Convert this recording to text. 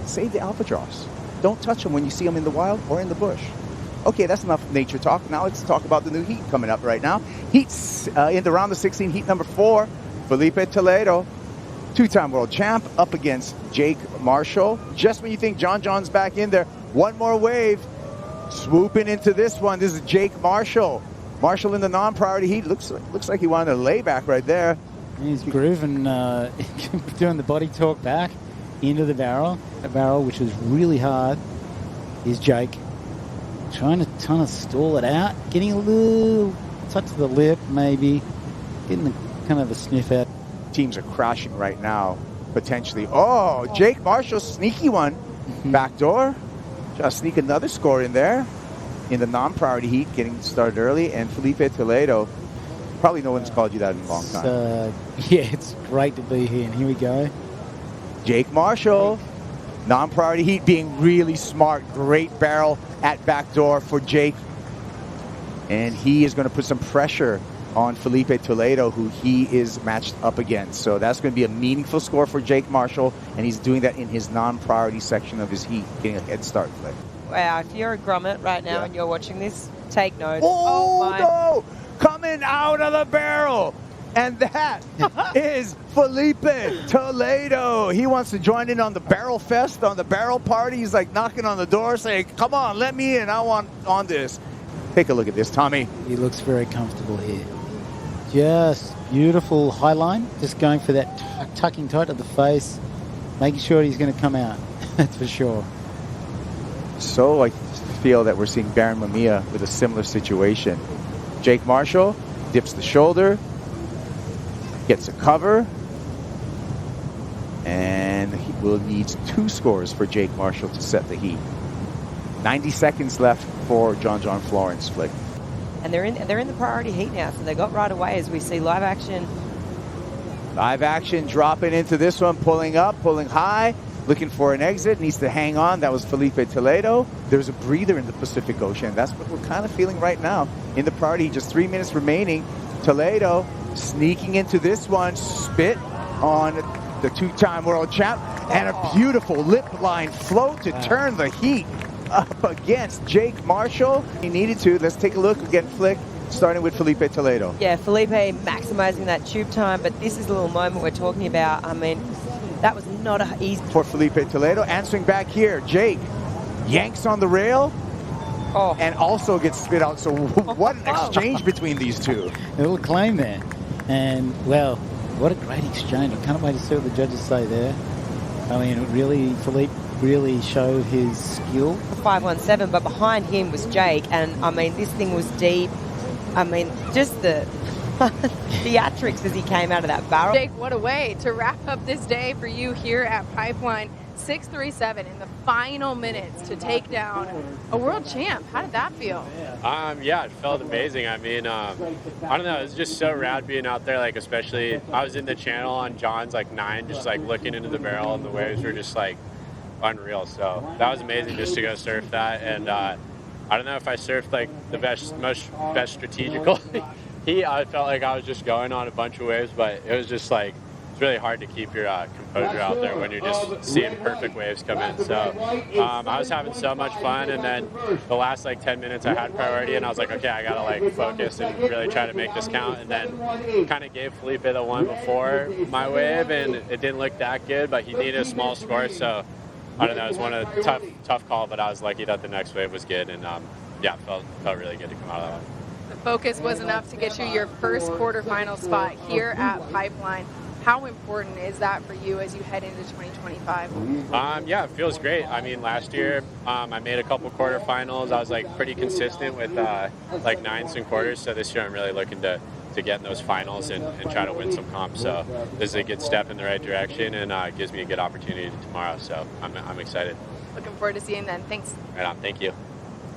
save the alpha draws. Don't touch them when you see them in the wild or in the bush. Okay, that's enough nature talk. Now let's talk about the new heat coming up right now. Heats in the round of 16, heat number 4. Filipe Toledo, two-time world champ, up against Jake Marshall. Just when you think John's back in there, one more wave. Swooping into this one, this is Jake Marshall. Marshall in the non-priority heat. Looks like he wanted a layback right there. He's grooving, doing the body talk back into the barrel. A barrel which was really hard. Is Jake trying to kind of stall it out, getting a little touch of the lip, maybe getting kind of a sniff out. Teams are crashing right now, potentially. Oh, Jake Marshall, sneaky one. Backdoor. Just sneak another score in there in the non-priority heat, getting started early. And Filipe Toledo, probably no one's called you that in a long time. Yeah, it's great to be here. And here we go. Jake Marshall, non-priority heat, being really smart. Great barrel at backdoor for Jake. And he is going to put some pressure on Filipe Toledo, who he is matched up against. So that's going to be a meaningful score for Jake Marshall, and he's doing that in his non-priority section of his heat, getting a head start, Flick. Wow, if you're a grommet right now and you're watching this, take note. Oh my. No! Coming out of the barrel! And that is Filipe Toledo. He wants to join in on the barrel fest, on the barrel party. He's like knocking on the door saying, come on, let me in. I want on this. Take a look at this, Tommy. He looks very comfortable here. Just beautiful high line. Just going for that tucking tight of the face. Making sure he's going to come out. That's for sure. So I feel that we're seeing Baron Mamiya with a similar situation. Jake Marshall dips the shoulder. Gets a cover. And he will need 2 scores for Jake Marshall to set the heat. 90 seconds left for John Florence, Flick. And they're in the priority heat now, so they got right away as we see live action. Live action dropping into this one, pulling up, pulling high, looking for an exit, needs to hang on. That was Filipe Toledo. There's a breather in the Pacific Ocean. That's what we're kind of feeling right now in the priority. Just 3 minutes remaining. Toledo sneaking into this one, spit on the two-time world champ, and a beautiful lip line float to turn the heat up against Jake Marshall. He needed to. Let's take a look again, Flick, starting with Filipe Toledo. Yeah, Filipe maximizing that tube time, but this is the little moment we're talking about. I mean, that was not a easy. For Filipe Toledo, answering back here, Jake yanks on the rail and also gets spit out. So what an exchange between these two. A little claim there. And, well, what a great exchange. I can't wait to see what the judges say there. I mean, really, Filipe really showed his skill. 517, but behind him was Jake, and I mean, this thing was deep. I mean, just the theatrics as he came out of that barrel. Jake, what a way to wrap up this day for you here at Pipeline. 637 in the final minutes to take down a world champ. How did that feel? Yeah, it felt amazing. I mean, I don't know, it was just so rad being out there, like, especially I was in the channel on John's like 9, just like looking into the barrel, and the waves were just like unreal. So that was amazing just to go surf that. And I don't know if I surfed like the best strategical heat. I felt like I was just going on a bunch of waves, but it was just like, it's really hard to keep your composure out there when you're just seeing perfect waves come in. So I was having so much fun, and then the last like 10 minutes I had priority, and I was like, okay, I gotta like focus and really try to make this count. And then kind of gave Filipe the one before my wave, and it didn't look that good, but he needed a small score. So I don't know, it was one of the tough call, but I was lucky that the next wave was good, and yeah, felt really good to come out of that one. The focus was enough to get you your first quarterfinal spot here at Pipeline. How important is that for you as you head into 2025? Yeah, it feels great. I mean, last year I made a couple quarterfinals. I was like pretty consistent with like 9s and quarters. So this year I'm really looking to get in those finals and try to win some comps. So this is a good step in the right direction, and gives me a good opportunity tomorrow. So I'm excited. Looking forward to seeing them. Thanks. Right on. Thank you.